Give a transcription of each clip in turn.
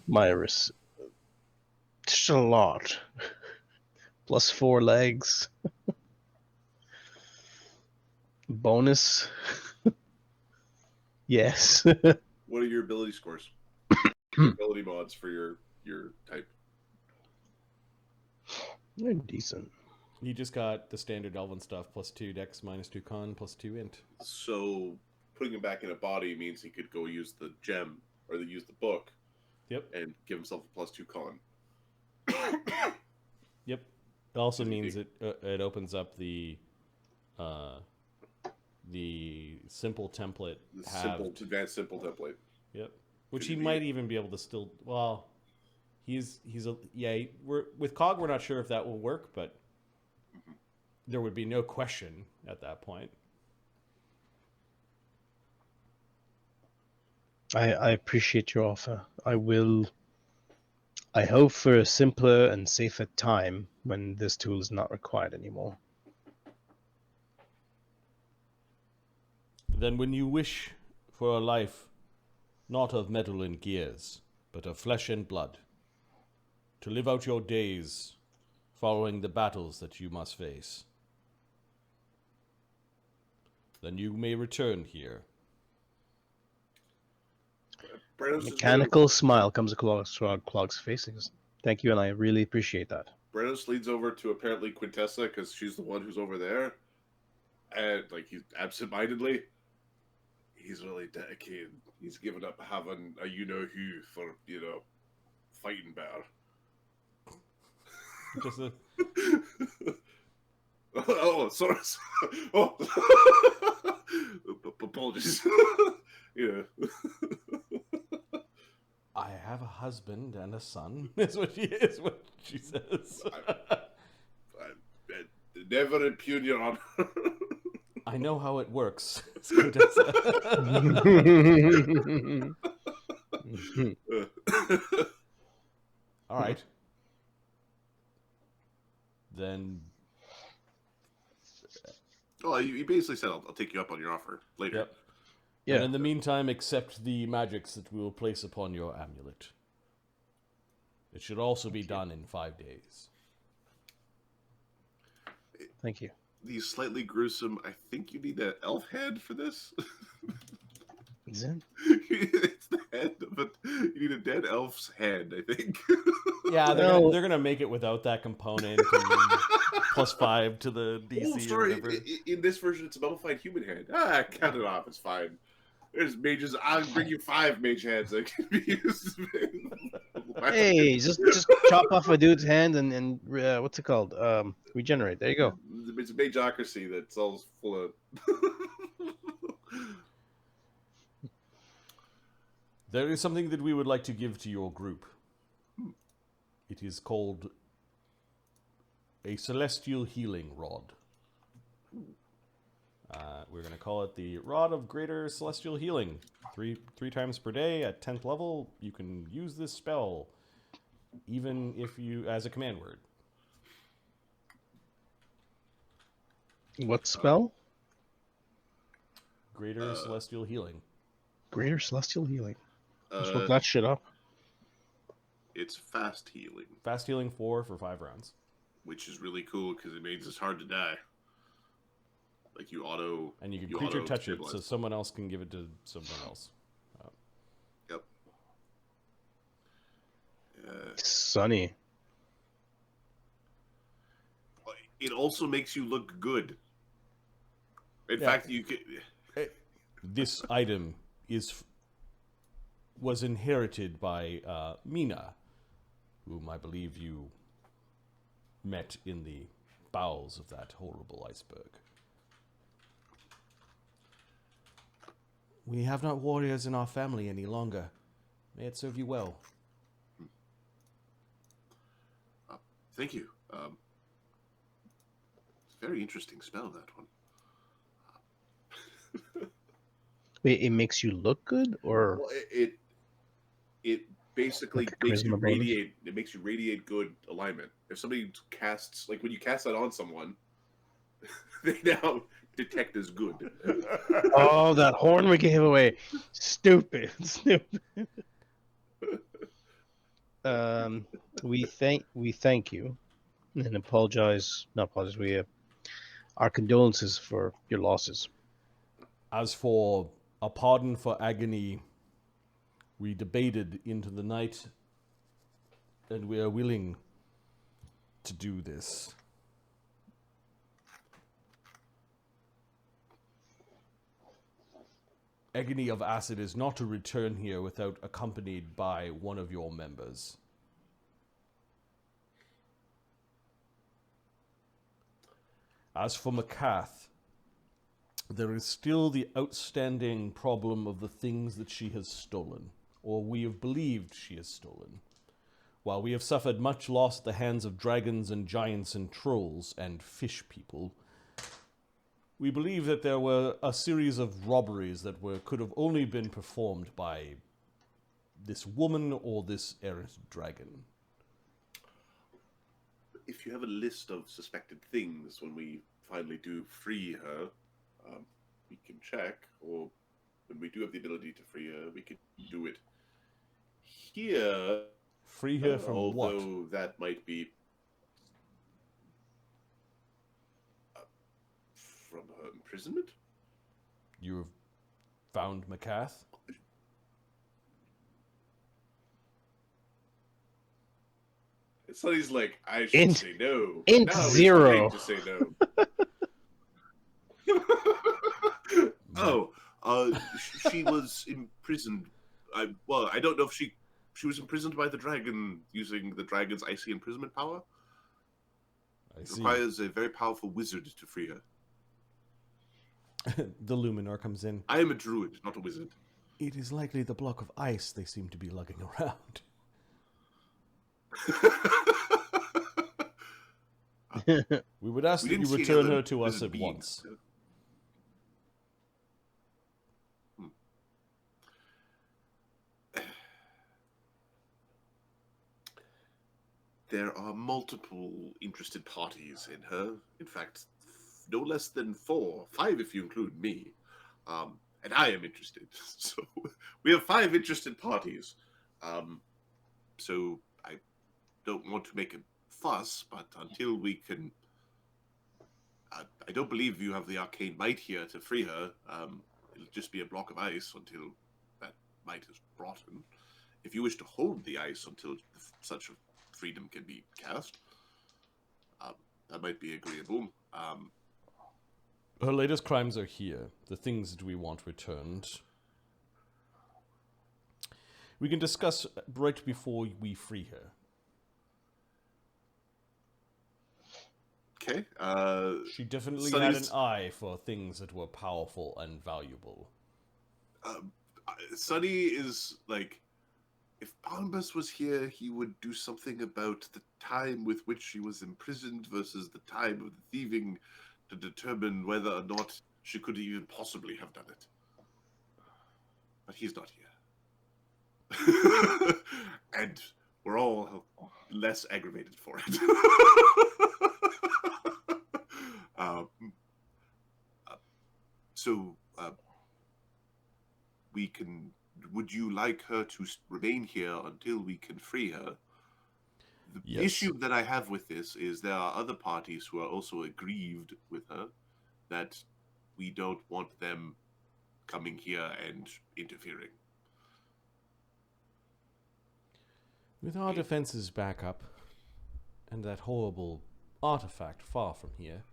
Myris. Just a lot. Plus 4 legs. Bonus. Yes. What are your ability scores? Your ability mods for your type. They're decent. You just got the standard elven stuff, +2 dex, -2 con, +2 int. So putting him back in a body means he could go use the gem or use the book. Yep. And give himself a +2 con. Yep. It also means it opens up the simple template. Advanced simple template. Yep. Which he might even be able to still. Well, with Cog, we're not sure if that will work, but there would be no question at that point. I appreciate your offer. I hope for a simpler and safer time when this tool is not required anymore. Then when you wish for a life not of metal and gears, but of flesh and blood, to live out your days following the battles that you must face, then you may return here. Mechanical smile comes across Clog's face. Thank you, and I really appreciate that. Brennos leads over to apparently Quintessa because she's the one who's over there, and he's absentmindedly. He's really dedicated. He's given up having a you-know-who for fighting better. Just a... Oh, sorry. Oh, apologies. Yeah. I have a husband and a son. Is what she says. I never impugn your honor. I know how it works. All right. Then. Oh, you basically said I'll take you up on your offer later. Yep. Yeah. And in the meantime, accept the magics that we will place upon your amulet. It should also be done in 5 days. Thank you. These slightly gruesome. I think you need an elf head for this. Is it? It's the head of it. You need a dead elf's head, I think. Yeah, they're gonna make it without that component. And +5 to the DC or whatever. In this version, it's a mummified human head. Count it off. It's fine. There's mages. I'll bring you 5 mage heads that can be used. Hey, just chop off a dude's hand and what's it called? Regenerate. There you go. It's a mageocracy that's all full of. There is something that we would like to give to your group. It is called a celestial healing rod. We're going to call it the Rod of Greater Celestial Healing. Three times per day at 10th level, you can use this spell, even if you as a command word. What spell? Greater Celestial Healing. Greater Celestial Healing. Let's look that shit up. It's fast healing. Fast healing 4 for 5 rounds. Which is really cool because it makes it hard to die. Like you auto... And you can creature touch it, so someone else can give it to someone else. Yep. Sunny. It also makes you look good. In fact, you could... This item was inherited by Mina, whom I believe you met in the bowels of that horrible iceberg. We have not warriors in our family any longer. May it serve you well. Thank you. It's a very interesting spell, that one. Wait, it makes you look good, or well, it basically like makes you bonus? radiate. It makes you radiate good alignment. If somebody casts, like when you cast that on someone, they now detect as good. Oh, that horn we gave away. Stupid. We thank you and apologize. Not apologize. Our condolences for your losses. As for a pardon for Agony, we debated into the night, and we are willing to do this. Agony of Acid is not to return here without accompanied by one of your members. As for Macath, there is still the outstanding problem of the things that she has stolen, or we have believed she has stolen. While we have suffered much loss at the hands of dragons and giants and trolls and fish people, we believe that there were a series of robberies that could have only been performed by this woman or this errant dragon. If you have a list of suspected things when we finally do free her, we can check, or when we do have the ability to free her, we can do it here. Free her from what? Although that might be from her imprisonment. You have found Macath? Sonny's like, I should say no. Int now zero. To say no. She was imprisoned. I don't know if she was imprisoned by the dragon using the dragon's icy imprisonment power. It requires a very powerful wizard to free her. The Luminor comes in. I am a druid, not a wizard. It is likely the block of ice they seem to be lugging around. We would ask that you return her to us at once. There are multiple interested parties in her. In fact, no less than 4, 5 if you include me. And I am interested. So we have 5 interested parties. So I don't want to make a fuss, but until we can... I don't believe you have the arcane might here to free her. It'll just be a block of ice until that might is brought in. If you wish to hold the ice until such a freedom can be cast, that might be agreeable. Her latest crimes are here. The things that we want returned. We can discuss right before we free her. Okay. She definitely had an eye for things that were powerful and valuable. Sonny is like, if Bombus was here, he would do something about the time with which she was imprisoned versus the time of the thieving to determine whether or not she could even possibly have done it. But he's not here. And we're all less aggravated for it. We can... Would you like her to remain here until we can free her? The issue that I have with this is there are other parties who are also aggrieved with her, that we don't want them coming here and interfering. With our defenses back up, and that horrible artifact far from here,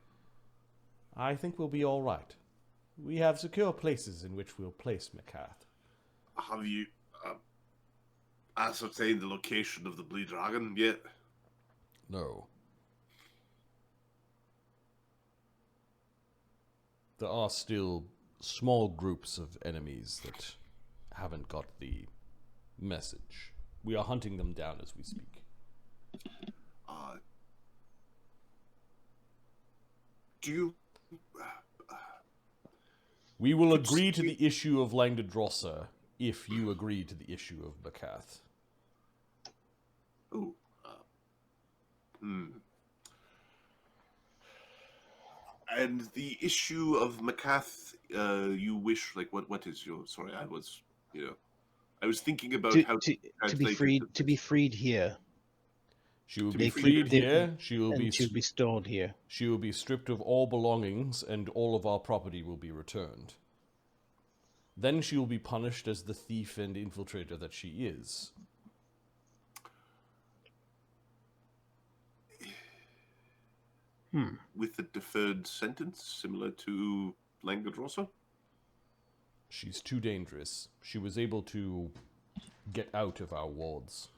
I think we'll be all right. We have secure places in which we'll place Macath. Have you ascertained the location of the Bleed Dragon yet? No. There are still small groups of enemies that haven't got the message. We are hunting them down as we speak. Do you... We will agree to the issue of Langdedrossa if you agree to the issue of Macath. Oh. And the issue of Macath, you wish, like, what is your... Sorry, I was, I was thinking about to, how to, to be translate freed it. to be freed here. She will To be be freed freed here. She will be and to be stored here. She will be stripped of all belongings, and all of our property will be returned. Then she will be punished as the thief and infiltrator that she is. With a deferred sentence, similar to Langadrosa? She's too dangerous. She was able to get out of our wards.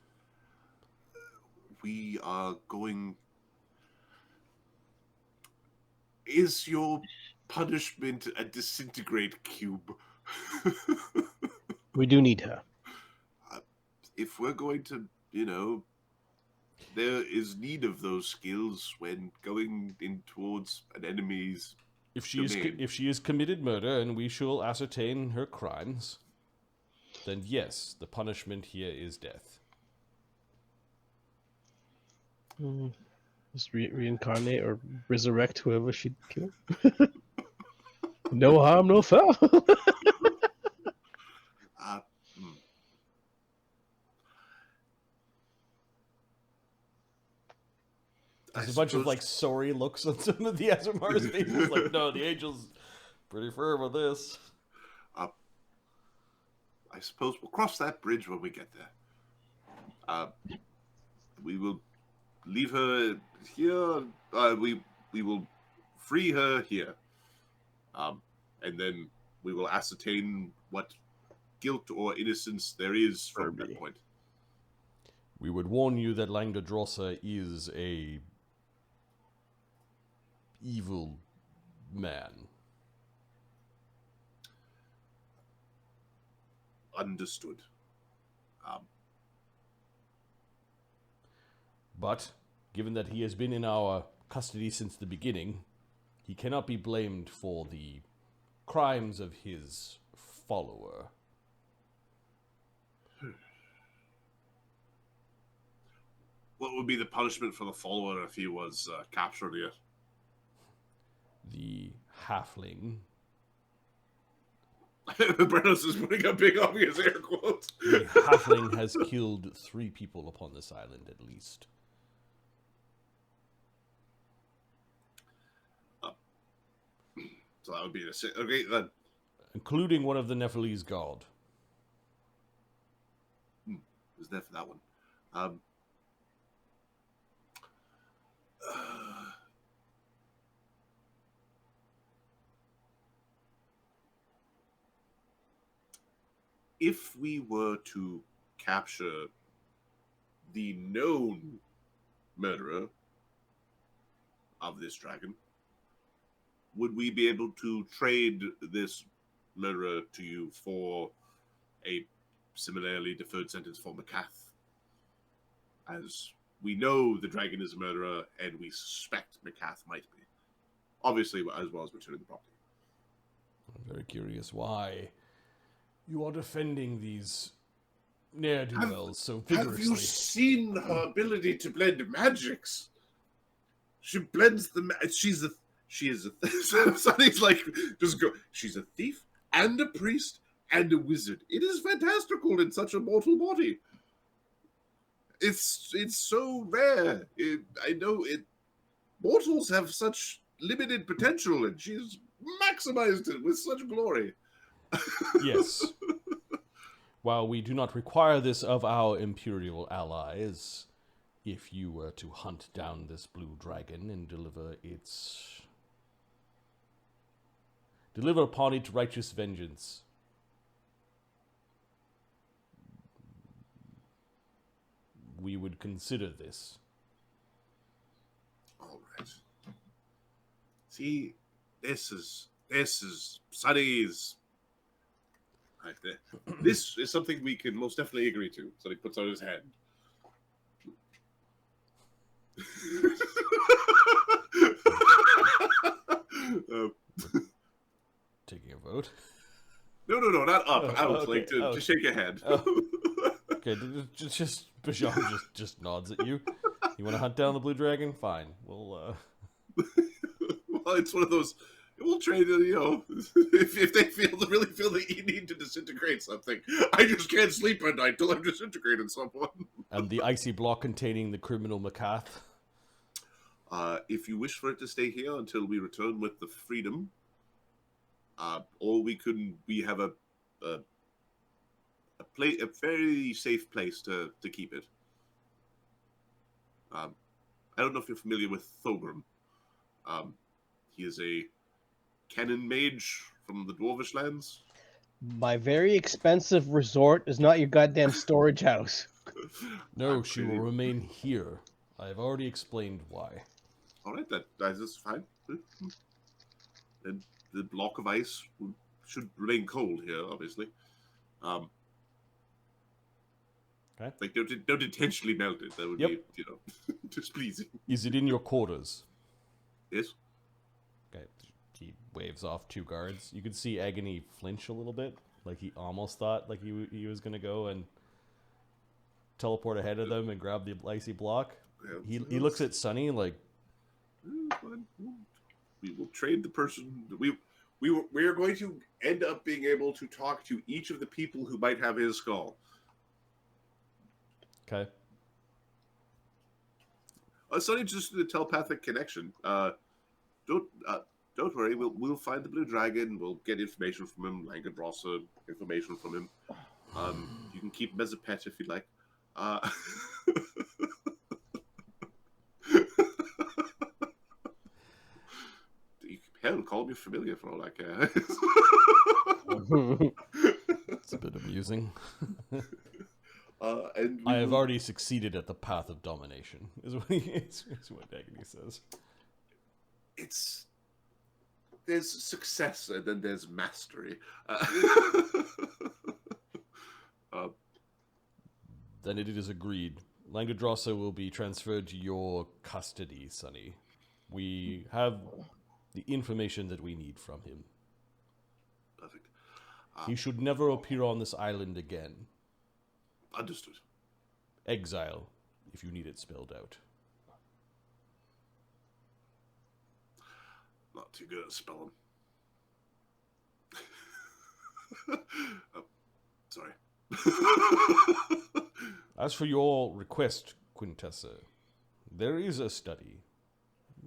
We are going... Is your punishment a disintegrate cube? We do need her. If we're going to, there is need of those skills when going in towards an enemy's If she has committed murder and we shall ascertain her crimes, then yes, the punishment here is death. Just reincarnate or resurrect whoever she'd kill. No harm, no foul. There's a bunch of sorry looks on some of the Azamar's faces. Like, no, the angel's pretty firm with this. I suppose we'll cross that bridge when we get there. We will leave her here. We will free her here, and then we will ascertain what guilt or innocence there is from that point. We would warn you that Langdadrossa is a evil man. Understood. But, given that he has been in our custody since the beginning, he cannot be blamed for the crimes of his follower. What would be the punishment for the follower if he was captured here? The halfling. Brennos is putting a big obvious air quote. The halfling has killed 3 people upon this island, at least. So that would be okay then. Including one of the Nephalese guard. Was there for that one? If we were to capture the known murderer of this dragon, would we be able to trade this murderer to you for a similarly deferred sentence for Macath? As we know the dragon is a murderer, and we suspect Macath might be. Obviously, as well as returning the property. I'm very curious why you are defending these ne'er-do-wells so vigorously. Have you seen her ability to blend magics? She blends the... She is a... Sonny's like, just go... She's a thief, and a priest, and a wizard. It is fantastical in such a mortal body. It's so rare. I know it. Mortals have such limited potential, and she's maximized it with such glory. Yes. While we do not require this of our imperial allies, if you were to hunt down this blue dragon and deliver upon it righteous vengeance, we would consider this. All right. See, this is Sonny's. Right there. This is something we can most definitely agree to. So he puts out his hand. Taking a vote? No, not up. Out, okay. like to shake a hand. Okay, just Bajan just nods at you. You want to hunt down the blue dragon? Fine. Well, it's one of those. We'll trade, if they really feel that you need to disintegrate something. I just can't sleep at night till I've disintegrated someone. And the icy block containing the criminal Macath. If you wish for it to stay here until we return with the freedom, or we have a very safe place to keep it. I don't know if you're familiar with Thogrim. He is a cannon mage from the Dwarvish lands. My very expensive resort is not your goddamn storage house. No, she will remain here. I have already explained why. All right, that's fine. And the block of ice should remain cold here, obviously. Okay. Like, don't intentionally melt it. That would be, displeasing. Is it in your quarters? Yes. Okay. He waves off 2 guards. You can see Agony flinch a little bit, like he almost thought like he was gonna go and teleport ahead of them and grab the icy block. Yeah, he looks at Sunny like, we will trade the person. We are going to end up being able to talk to each of the people who might have his skull. Okay. Sunny, just a telepathic connection. Don't worry. We'll find the blue dragon. We'll get information from him. Langadrossa information from him. You can keep him as a pet if you'd like. Hell, call me familiar for all I care. It's a bit amusing. And I have already succeeded at the path of domination, is what Agony says. There's success and then there's mastery. Then it is agreed. Langadrossa will be transferred to your custody, Sonny. We have the information that we need from him. Perfect. He should never appear on this island again. Understood. Exile, if you need it spelled out. Not too good at spelling. Sorry. As for your request, Quintessa, there is a study.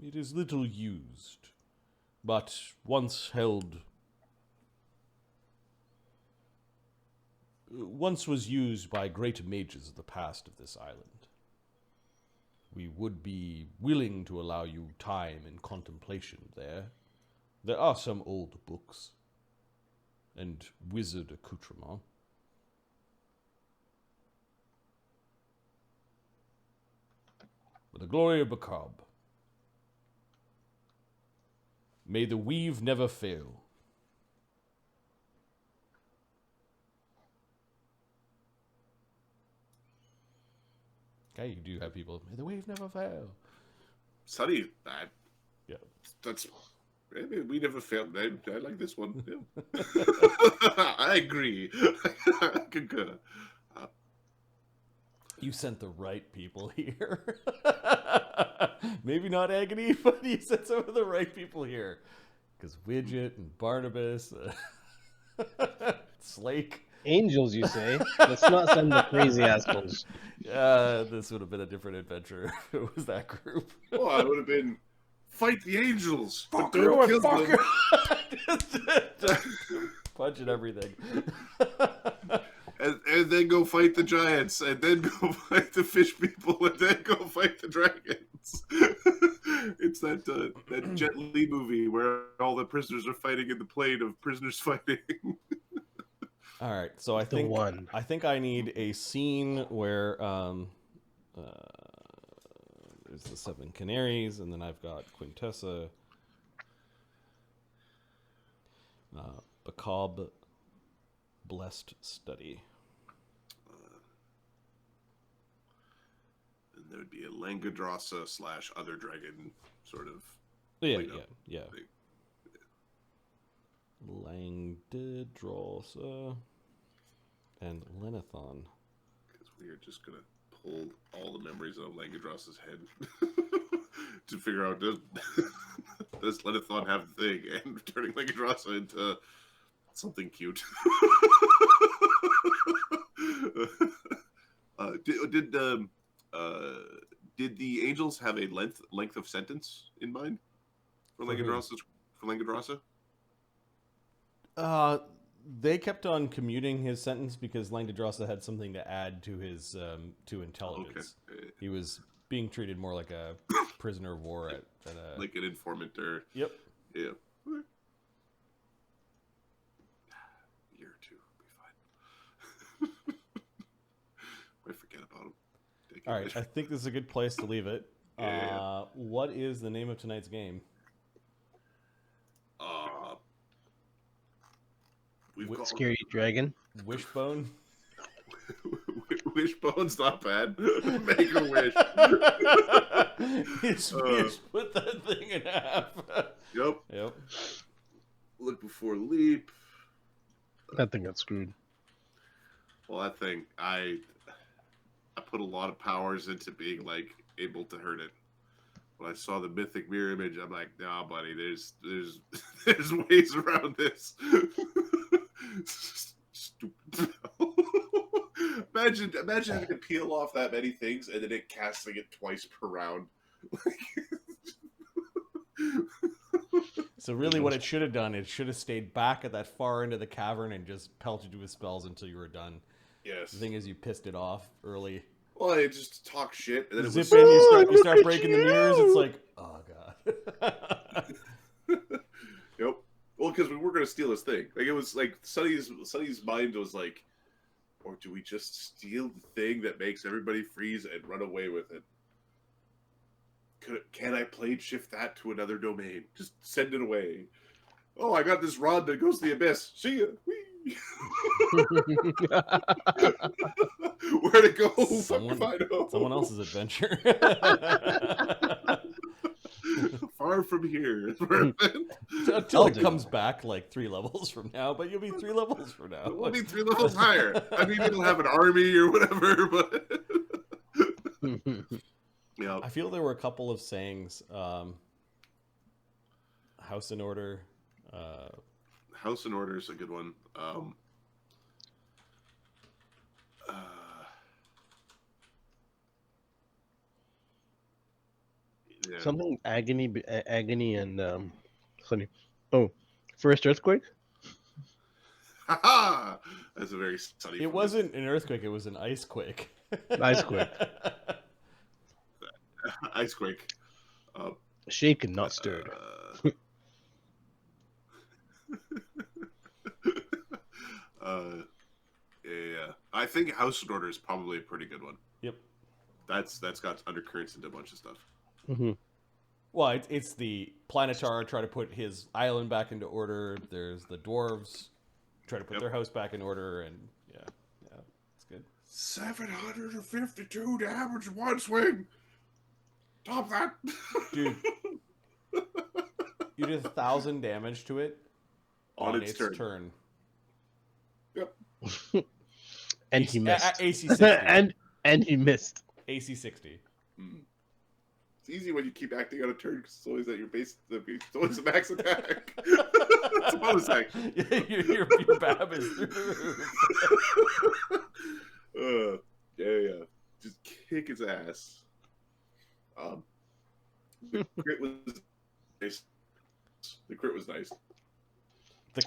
It is little used, but once was used by great mages of the past of this island. We would be willing to allow you time and contemplation there. There are some old books and wizard accoutrements. For the glory of Bacab, may the weave never fail. Okay, you do have people, may the wave never fail. Sunny, Yeah. That's, maybe we never failed. I like this one. Yeah. I agree. I concur. You sent the right people here. Maybe not Agony, but you sent some of the right people here. Because Widget and Barnabas, Slake. Angels, you say? Let's not send the crazy assholes. This would have been a different adventure if it was that group. Oh, I would have been fight the angels, Fuck but don't kill them. Punching everything. And then go fight the giants, and then go fight the fish people, and then go fight the dragons. It's that Jet Li movie where all the prisoners are fighting in the plane of prisoners fighting. All right, so I think I need a scene where there's the 7 canaries, and then I've got Quintessa, Bacab, blessed study. And there would be a Langadrossa / other dragon sort of. Yeah. Langdedrossa and Lenithon. Because we are just going to pull all the memories of Langadrossa's head to figure out. Does Lenithon have the thing and turning Langadrossa into something cute? Did the angels have a length of sentence in mind for Langadrossa? They kept on commuting his sentence because Langdadrossa had something to add to his to intelligence. Okay. He was being treated more like a prisoner of war at a... Like an informant or... Yep. Yeah. A year or two will be fine. I forget about him. All right, I think this is a good place to leave it. Yeah. What is the name of tonight's game? We've got Scary Dragon. Wishbone? Wishbone's not bad. Make a wish. His wish put that thing in half. Yep. Look before leap. That thing got screwed. Well, that thing, I put a lot of powers into being like able to hurt it. When I saw the mythic mirror image, I'm like, nah, buddy, there's ways around this. Stupid. Imagine having to peel off that many things and then it casting it twice per round. So really what it should have done, it should have stayed back at that far end of the cavern and just pelted you with spells until you were done. Yes. The thing is, you pissed it off early. Well, it just talk shit. And then Zip it was, in, you start breaking the mirrors, it's like, oh god. Yep. Well, because we were going to steal his thing. Like, it was like, Sonny's mind was like, or do we just steal the thing that makes everybody freeze and run away with it? Can I plane shift that to another domain? Just send it away. Oh, I got this rod that goes to the abyss. See ya. Whee! Where to go? Someone else's adventure. Far from here. Until it comes back like 3 levels from now, but you'll be 3 levels from now. We'll be 3 levels higher. I mean, it'll have an army or whatever, but... Yeah. I feel there were a couple of sayings. House in Order. House in Order is a good one. Yeah. Something agony and Sunny. Oh, first earthquake. Ha! That's a very sunny. It wasn't an earthquake; it was an icequake. Icequake. Icequake. Shaken, not stirred. Yeah. I think House in Order is probably a pretty good one. Yep. That's got undercurrents into a bunch of stuff. Mm-hmm. Well, it's the Planetar try to put his island back into order. There's the dwarves try to put their house back in order, and yeah, it's good. 752 damage one swing. Top that, dude. You did 1,000 damage to it on its turn. Yep. And he missed. AC 60. and he missed. AC 60. It's easy when you keep acting on a turn because it's always at your base. It's always a max attack. It's a bonus action. your BAB is through the roof. Yeah. Just kick his ass. The crit was nice.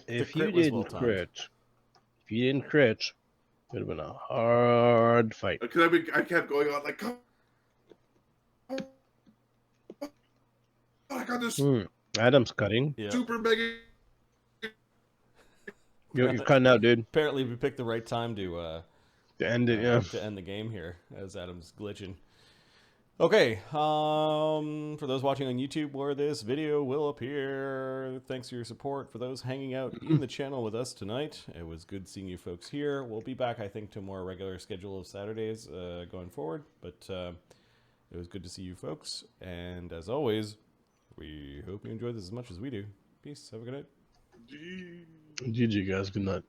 If you didn't crit, it would have been a hard fight. Because I kept going on like, I got this. Adam's cutting. Yeah. Super mega. You're cutting out, dude. Apparently, we picked the right time to end it. Yeah. To end the game here, as Adam's glitching. Okay, for those watching on YouTube where this video will appear, thanks for your support. For those hanging out in the channel with us tonight, it was good seeing you folks here. We'll be back, I think, to a more regular schedule of Saturdays going forward, but it was good to see you folks. And as always, we hope you enjoyed this as much as we do. Peace. Have a good night. GG, guys. Good night.